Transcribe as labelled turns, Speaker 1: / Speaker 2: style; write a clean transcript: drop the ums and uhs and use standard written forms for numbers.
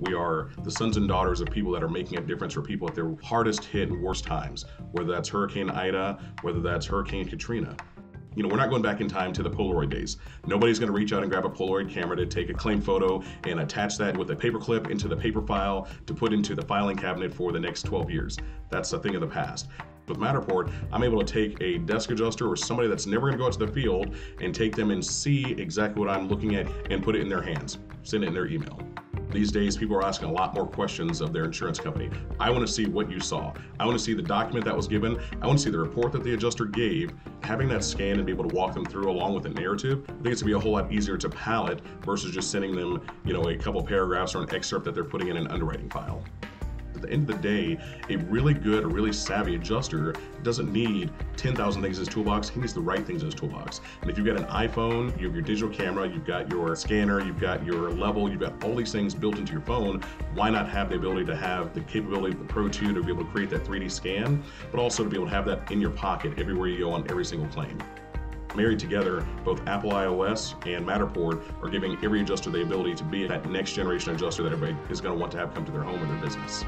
Speaker 1: We are the sons and daughters of people that are making a difference for people at their hardest hit and worst times, whether that's Hurricane Ida, whether that's Hurricane Katrina. We're not going back in time to the Polaroid days. Nobody's going to reach out and grab a Polaroid camera to take a claim photo and attach that with a paper clip into the paper file to put into the filing cabinet for the next 12 years. That's a thing of the past. With Matterport, I'm able to take a desk adjuster or somebody that's never going to go out to the field and take them and see exactly what I'm looking at and put it in their hands, send it in their email. These days, people are asking a lot more questions of their insurance company. I want to see what you saw. I want to see the document that was given. I want to see the report that the adjuster gave. Having that scan and be able to walk them through along with a narrative, I think it's going to be a whole lot easier to palate versus just sending them, a couple paragraphs or an excerpt that they're putting in an underwriting file. At the end of the day, a really good, a really savvy adjuster doesn't need 10,000 things in his toolbox. He needs the right things in his toolbox. And if you've got an iPhone, you have your digital camera, you've got your scanner, you've got your level, you've got all these things built into your phone, why not have the ability to have the capability of the Pro 2 to be able to create that 3D scan, but also to be able to have that in your pocket everywhere you go on every single claim. Married together, both Apple iOS and Matterport are giving every adjuster the ability to be that next generation adjuster that everybody is going to want to have come to their home or their business.